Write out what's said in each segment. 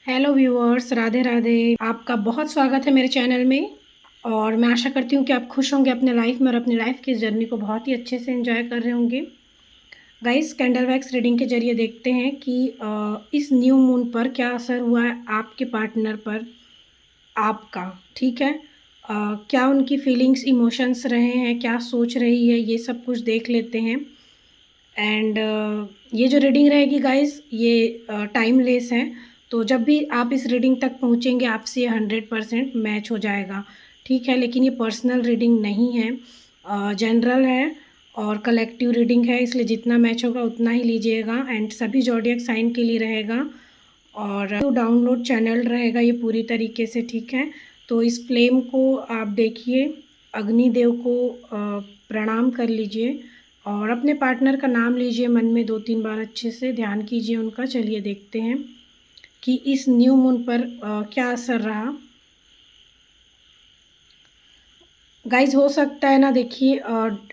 Hello viewers, Radhe Radhe. आपका बहुत स्वागत है मेरे चैनल में। और मैं आशा करती हूँ कि आप खुश होंगे अपने लाइफ में और अपनी लाइफ की जर्नी को बहुत ही अच्छे से एंजॉय कर रहे होंगे। गाइस, कैंडल वैक्स रीडिंग के जरिए देखते हैं कि इस न्यू मून पर क्या असर हुआ है आपके पार्टनर पर, आपका। ठीक है, क्या उनकी फीलिंग्स इमोशंस रहे हैं, क्या सोच रही है, ये सब कुछ देख लेते हैं। एंड ये जो रीडिंग रहेगी गाइस, ये टाइमलेस है। तो जब भी आप इस रीडिंग तक पहुंचेंगे आपसे ये 100% मैच हो जाएगा। ठीक है, लेकिन ये पर्सनल रीडिंग नहीं है, जनरल है और कलेक्टिव रीडिंग है, इसलिए जितना मैच होगा उतना ही लीजिएगा। एंड सभी ज़ोडिएक साइन के लिए रहेगा और तो डाउनलोड चैनल रहेगा ये पूरी तरीके से। ठीक है, तो इस फ्लेम को आप देखिए, अग्निदेव को प्रणाम कर लीजिए और अपने पार्टनर का नाम लीजिए, मन में 2-3 बार अच्छे से ध्यान कीजिए उनका। चलिए देखते हैं कि इस न्यू मून पर क्या असर रहा। गाइज, हो सकता है ना, देखिए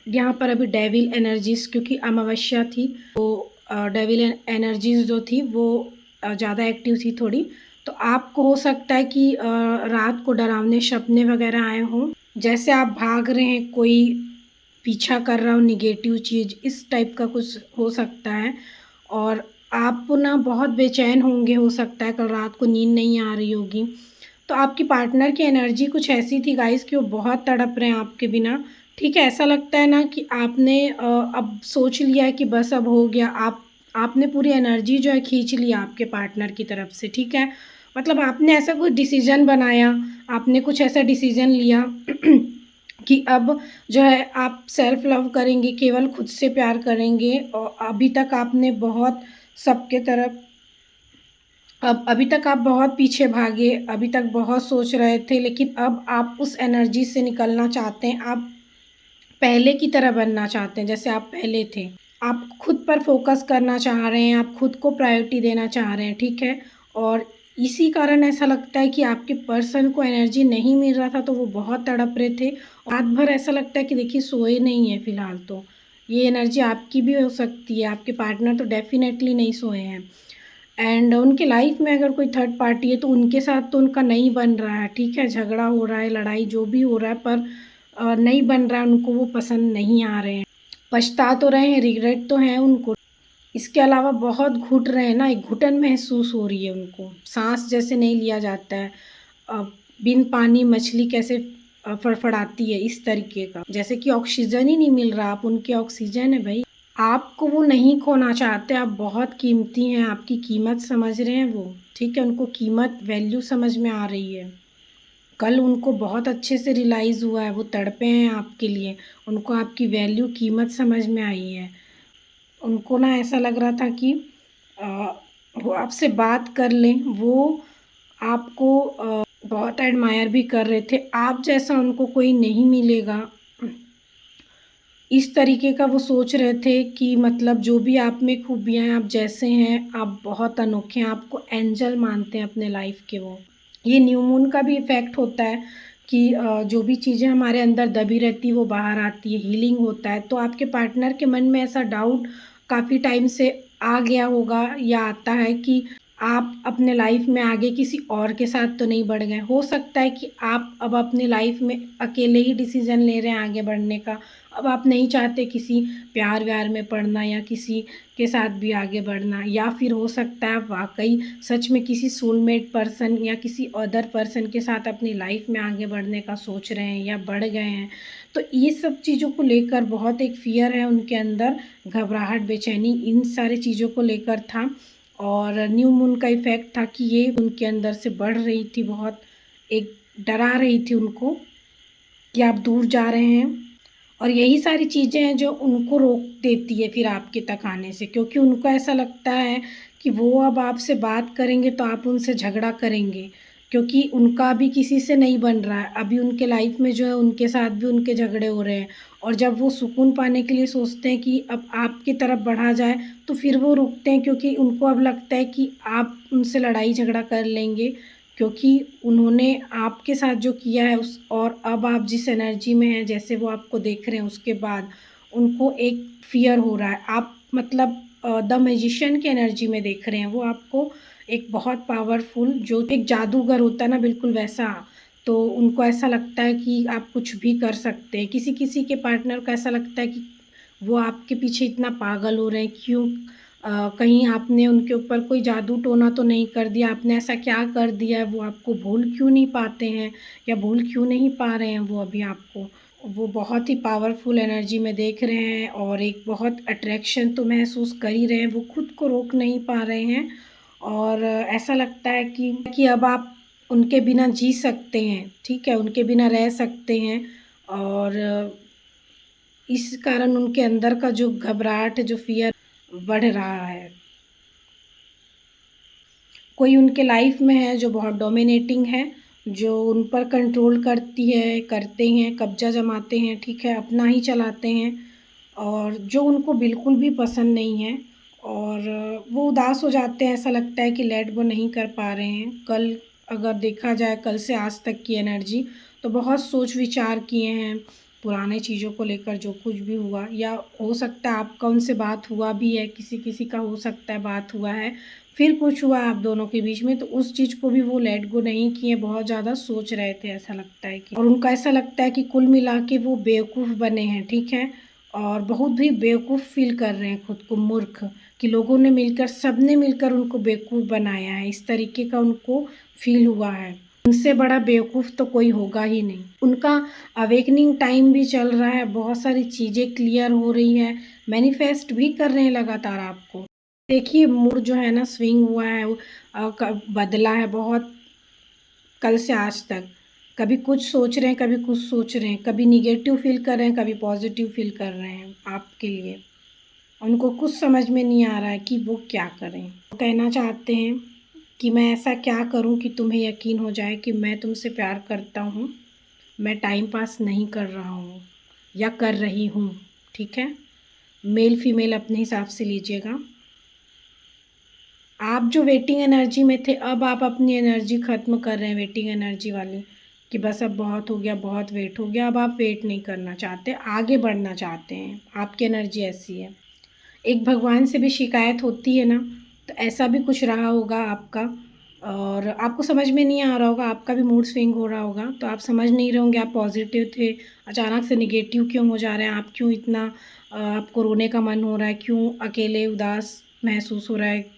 यहाँ पर अभी डेविल एनर्जीज, क्योंकि अमावस्या थी तो डेविल एनर्जीज जो थी वो ज़्यादा एक्टिव थी थोड़ी। तो आपको हो सकता है कि रात को डरावने सपने वगैरह आए हों, जैसे आप भाग रहे हैं, कोई पीछा कर रहा हो, निगेटिव चीज़, इस टाइप का कुछ हो सकता है। और आप ना बहुत बेचैन होंगे, हो सकता है कल रात को नींद नहीं आ रही होगी। तो आपकी पार्टनर की एनर्जी कुछ ऐसी थी गाइस कि वो बहुत तड़प रहे हैं आपके बिना। ठीक है, ऐसा लगता है ना कि आपने अब सोच लिया है कि बस अब हो गया। आपने पूरी एनर्जी जो है खींच लिया आपके पार्टनर की तरफ से। ठीक है, मतलब आपने ऐसा कुछ डिसीजन बनाया, आपने कुछ ऐसा डिसीजन लिया कि अब जो है आप सेल्फ लव करेंगे, केवल खुद से प्यार करेंगे। और अभी तक आपने बहुत सबके तरफ, अब अभी तक आप बहुत पीछे भागे, अभी तक बहुत सोच रहे थे, लेकिन अब आप उस एनर्जी से निकलना चाहते हैं। आप पहले की तरह बनना चाहते हैं जैसे आप पहले थे। आप खुद पर फोकस करना चाह रहे हैं, आप खुद को प्रायोरिटी देना चाह रहे हैं। ठीक है, और इसी कारण ऐसा लगता है कि आपके पर्सन को एनर्जी नहीं मिल रहा था, तो वो बहुत तड़प रहे थे। रात भर ऐसा लगता है कि देखिए सोए नहीं है फिलहाल। तो ये एनर्जी आपकी भी हो सकती है, आपके पार्टनर तो डेफिनेटली नहीं सोए हैं। एंड उनके लाइफ में अगर कोई थर्ड पार्टी है तो उनके साथ तो उनका नहीं बन रहा है। ठीक है, झगड़ा हो रहा है, लड़ाई जो भी हो रहा है, पर नहीं बन रहा है, उनको वो पसंद नहीं आ रहे हैं। पछता तो रहे हैं, रिग्रेट तो है उनको। इसके अलावा बहुत घुट रहे हैं ना, एक घुटन महसूस हो रही है उनको, सांस जैसे नहीं लिया जाता है। अ, बिन पानी मछली कैसे फड़फड़ाती है, इस तरीके का, जैसे कि ऑक्सीजन ही नहीं मिल रहा। आप उनके ऑक्सीजन है भाई, आपको वो नहीं खोना चाहते। आप बहुत कीमती हैं, आपकी कीमत समझ रहे हैं वो। ठीक है, उनको कीमत, वैल्यू समझ में आ रही है। कल उनको बहुत अच्छे से रियलाइज़ हुआ है, वो तड़पे हैं आपके लिए, उनको आपकी वैल्यू, कीमत समझ में आई है। उनको ना ऐसा लग रहा था कि अ, वो आपसे बात कर लें, वो आपको बहुत एडमायर भी कर रहे थे। आप जैसा उनको कोई नहीं मिलेगा, इस तरीके का वो सोच रहे थे कि मतलब जो भी आप में खूबियाँ हैं, आप जैसे हैं, आप बहुत अनोखे हैं, आपको एंजल मानते हैं अपने लाइफ के वो। ये न्यू मून का भी इफ़ेक्ट होता है कि जो भी चीज़ें हमारे अंदर दबी रहती है वो बाहर आती है, हीलिंग होता है। तो आपके पार्टनर के मन में ऐसा डाउट काफ़ी टाइम से आ गया होगा या आता है कि आप अपने लाइफ में आगे किसी और के साथ तो नहीं बढ़ गए। हो सकता है कि आप अब अपनी लाइफ में अकेले ही डिसीज़न ले रहे हैं आगे बढ़ने का। अब आप नहीं चाहते किसी प्यार व्यार में पड़ना या किसी के साथ भी आगे बढ़ना, या फिर हो सकता है आप वाक़ई सच में किसी सोलमेट पर्सन या किसी अदर पर्सन के साथ अपनी लाइफ में आगे बढ़ने का सोच रहे हैं या बढ़ गए हैं। तो ये सब चीज़ों को लेकर बहुत एक फ़ियर है उनके अंदर, घबराहट, बेचैनी, इन सारी चीज़ों को लेकर था। और न्यू मून का इफ़ेक्ट था कि ये उनके अंदर से बढ़ रही थी बहुत, एक डरा रही थी उनको कि आप दूर जा रहे हैं। और यही सारी चीज़ें हैं जो उनको रोक देती है फिर आपके तक आने से, क्योंकि उनको ऐसा लगता है कि वो अब आपसे बात करेंगे तो आप उनसे झगड़ा करेंगे, क्योंकि उनका अभी किसी से नहीं बन रहा है। अभी उनके लाइफ में जो है उनके साथ भी उनके झगड़े हो रहे हैं, और जब वो सुकून पाने के लिए सोचते हैं कि अब आपकी तरफ बढ़ा जाए तो फिर वो रुकते हैं, क्योंकि उनको अब लगता है कि आप उनसे लड़ाई झगड़ा कर लेंगे, क्योंकि उन्होंने आपके साथ जो किया है उस, और अब आप जिस एनर्जी में हैं, जैसे वो आपको देख रहे हैं, उसके बाद उनको एक फ़ियर हो रहा है। आप मतलब द मैजिशियन की एनर्जी में देख रहे हैं वो आपको, एक बहुत पावरफुल, जो एक जादूगर होता है ना बिल्कुल वैसा। तो उनको ऐसा लगता है कि आप कुछ भी कर सकते हैं। किसी-किसी के पार्टनर को ऐसा लगता है कि वो आपके पीछे इतना पागल हो रहे हैं, क्यों कहीं आपने उनके ऊपर कोई जादू टोना तो नहीं कर दिया, आपने ऐसा क्या कर दिया है, वो आपको भूल क्यों नहीं पाते हैं या भूल क्यों नहीं पा रहे हैं वो अभी आपको। वो बहुत ही पावरफुल एनर्जी में देख रहे हैं और एक बहुत अट्रैक्शन तो महसूस कर ही रहे हैं, वो खुद को रोक नहीं पा रहे हैं और ऐसा लगता है कि अब आप उनके बिना जी सकते हैं, ठीक है? उनके बिना रह सकते हैं और इस कारण उनके अंदर का जो घबराहट, जो फ़ियर बढ़ रहा है। कोई उनके लाइफ में है जो बहुत डोमिनेटिंग है, जो उन पर कंट्रोल करती है, करते हैं, कब्ज़ा जमाते हैं, ठीक है? अपना ही चलाते हैं और जो उनको बिल्कुल भी पसंद नहीं है और वो उदास हो जाते हैं, ऐसा लगता है कि लेट गो नहीं कर पा रहे हैं। कल अगर देखा जाए, कल से आज तक की एनर्जी, तो बहुत सोच-विचार किए हैं, पुराने चीज़ों को लेकर जो कुछ भी हुआ, या हो सकता है आपका उनसे बात हुआ भी है, किसी-किसी का हो सकता है बात हुआ है, फिर कुछ हुआ आप दोनों के बीच में, तो उस चीज़ को भी वो लेट गो नहीं किए, बहुत ज़्यादा सोच रहे थे, ऐसा लगता है कि, और उनका ऐसा लगता है कि कुल मिला के वो बेवकूफ़ बने हैं, ठीक है? और बहुत भी बेवकूफ़ फ़ील कर रहे हैं खुद को, मूर्ख, कि लोगों ने मिलकर, सबने मिलकर उनको बेवकूफ़ बनाया है, इस तरीके का उनको फ़ील हुआ है। उनसे बड़ा बेवकूफ़ तो कोई होगा ही नहीं। उनका अवेकनिंग टाइम भी चल रहा है, बहुत सारी चीज़ें क्लियर हो रही हैं, मैनिफेस्ट भी कर रहे हैं लगातार आपको। देखिए मूड जो है ना स्विंग हुआ है, वो बदला है बहुत, कल से आज तक। कभी कुछ सोच रहे हैं, कभी कुछ सोच रहे हैं, कभी निगेटिव फील कर रहे हैं, कभी पॉजिटिव फील कर रहे हैं आपके लिए। उनको कुछ समझ में नहीं आ रहा है कि वो क्या करें। वो कहना चाहते हैं कि मैं ऐसा क्या करूं कि तुम्हें यकीन हो जाए कि मैं तुमसे प्यार करता हूं, मैं टाइम पास नहीं कर रहा हूं या कर रही हूं, ठीक है? मेल फीमेल अपने हिसाब से लीजिएगा। आप जो वेटिंग एनर्जी में थे, अब आप अपनी एनर्जी ख़त्म कर रहे हैं वेटिंग एनर्जी वाली, कि बस अब बहुत हो गया, बहुत वेट हो गया, अब आप वेट नहीं करना चाहते, आगे बढ़ना चाहते हैं, आपकी एनर्जी ऐसी है। एक भगवान से भी शिकायत होती है ना, तो ऐसा भी कुछ रहा होगा आपका और आपको समझ में नहीं आ रहा होगा, आपका भी मूड स्विंग हो रहा होगा, तो आप समझ नहीं रहे होंगे, आप पॉज़िटिव थे, अचानक से नेगेटिव क्यों हो जा रहे हैं, आप क्यों इतना आपको रोने का मन हो रहा है, क्यों अकेले उदास महसूस हो रहा है।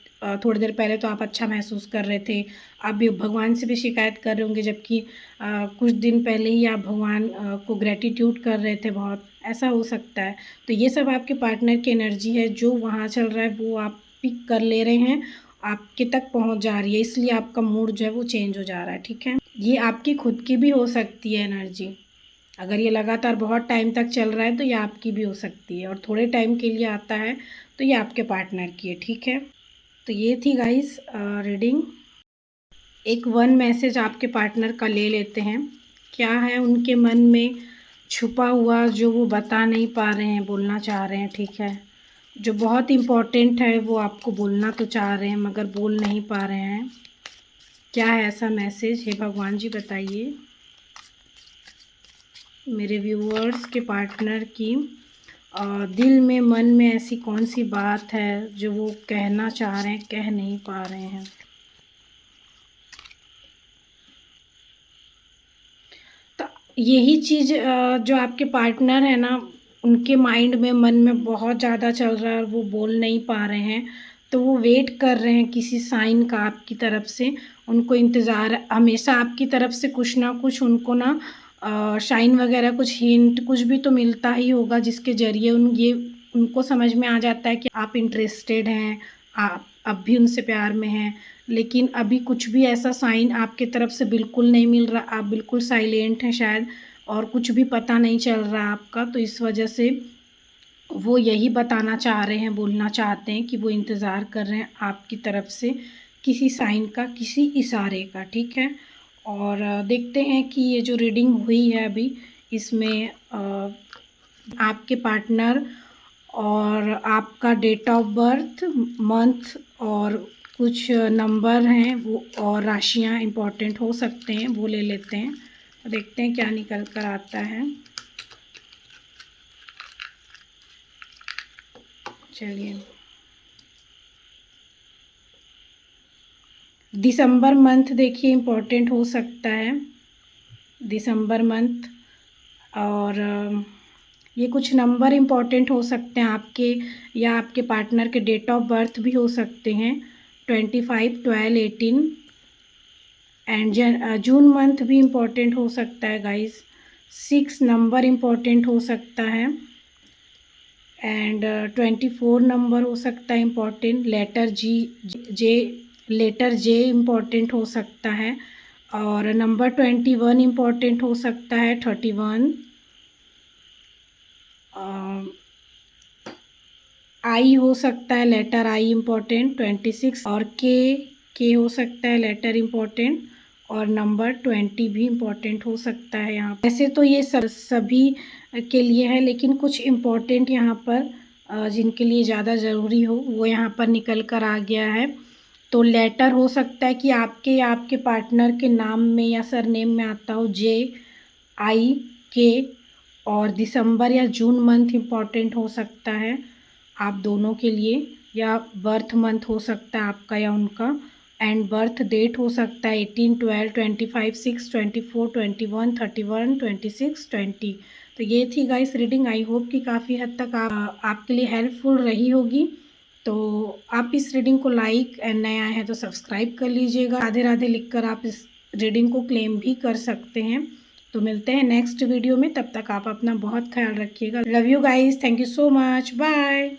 थोड़ी देर पहले तो आप अच्छा महसूस कर रहे थे, आप भी भगवान से भी शिकायत कर रहे होंगे, जबकि कुछ दिन पहले ही आप भगवान को ग्रैटिट्यूड कर रहे थे बहुत, ऐसा हो सकता है। तो ये सब आपके पार्टनर की एनर्जी है, जो वहाँ चल रहा है वो आप पिक कर ले रहे हैं, आपके तक पहुँच जा रही है, इसलिए आपका मूड जो है वो चेंज हो जा रहा है, ठीक है? ये आपकी खुद की भी हो सकती है एनर्जी, अगर ये लगातार बहुत टाइम तक चल रहा है तो ये आपकी भी हो सकती है, और थोड़े टाइम के लिए आता है तो ये आपके पार्टनर की है, ठीक है? तो ये थी गाइस रीडिंग। एक वन मैसेज आपके पार्टनर का ले लेते हैं, क्या है उनके मन में छुपा हुआ जो वो बता नहीं पा रहे हैं, बोलना चाह रहे हैं, ठीक है? जो बहुत इम्पोर्टेंट है वो आपको बोलना तो चाह रहे हैं मगर बोल नहीं पा रहे हैं। क्या है ऐसा मैसेज, हे भगवान जी बताइए मेरे व्यूअर्स के पार्टनर की दिल में, मन में ऐसी कौन सी बात है जो वो कहना चाह रहे हैं, कह नहीं पा रहे हैं। तो यही चीज़ जो आपके पार्टनर है ना, उनके माइंड में, मन में बहुत ज़्यादा चल रहा है और वो बोल नहीं पा रहे हैं, तो वो वेट कर रहे हैं किसी साइन का आपकी तरफ से। उनको इंतज़ार है हमेशा आपकी तरफ से, कुछ ना कुछ उनको ना साइन वगैरह, कुछ हिंट, कुछ भी तो मिलता ही होगा जिसके ज़रिए उनको समझ में आ जाता है कि आप इंटरेस्टेड हैं, आप अब भी उनसे प्यार में हैं। लेकिन अभी कुछ भी ऐसा साइन आपकी तरफ से बिल्कुल नहीं मिल रहा, आप बिल्कुल साइलेंट हैं शायद, और कुछ भी पता नहीं चल रहा आपका, तो इस वजह से वो यही बताना चाह रहे हैं, बोलना चाहते हैं कि वो इंतज़ार कर रहे हैं आपकी तरफ से किसी साइन का, किसी इशारे का, ठीक है? और देखते हैं कि ये जो रीडिंग हुई है अभी, इसमें आपके पार्टनर और आपका डेट ऑफ बर्थ, मंथ और कुछ नंबर हैं वो, और राशियाँ इम्पोर्टेंट हो सकते हैं, वो ले लेते हैं। देखते हैं क्या निकल कर आता है। चलिए, दिसंबर मंथ देखिए इम्पोर्टेंट हो सकता है, दिसंबर मंथ। और ये कुछ नंबर इम्पोर्टेंट हो सकते हैं आपके, या आपके पार्टनर के डेट ऑफ बर्थ भी हो सकते हैं, 25, 12, 18। एंड जून मंथ भी इम्पोर्टेंट हो सकता है गाइस, 6 नंबर इम्पोर्टेंट हो सकता है। एंड 24 नंबर हो सकता है इम्पोर्टेंट, लेटर जे इम्पोर्टेंट हो सकता है। और नंबर 21 इम्पोर्टेंट हो सकता है, 31। आई हो सकता है, लेटर आई इम्पोर्टेंट, 26। और के हो सकता है लेटर इम्पोर्टेंट, और नंबर 20 भी इम्पोर्टेंट हो सकता है यहाँ। वैसे तो ये सभी के लिए है, लेकिन कुछ इम्पोर्टेंट यहाँ पर जिनके लिए ज़्यादा ज़रूरी हो वो यहाँ पर निकल कर आ गया है। तो लेटर हो सकता है कि आपके या आपके पार्टनर के नाम में या सरनेम में आता हो JIK। और दिसंबर या जून मंथ इम्पॉर्टेंट हो सकता है आप दोनों के लिए, या बर्थ मंथ हो सकता है आपका या उनका। एंड बर्थ डेट हो सकता है 18, 12, 25, 6, 24, 21, 31, 26, 20। तो ये थी गाइस रीडिंग। आई होप कि काफ़ी हद तक आपके लिए हेल्पफुल रही होगी। तो आप इस रीडिंग को लाइक, एंड नए आए हैं तो सब्सक्राइब कर लीजिएगा। राधे राधे लिखकर आप इस रीडिंग को क्लेम भी कर सकते हैं। तो मिलते हैं नेक्स्ट वीडियो में, तब तक आप अपना बहुत ख्याल रखिएगा। Love you guys, thank you so much, bye.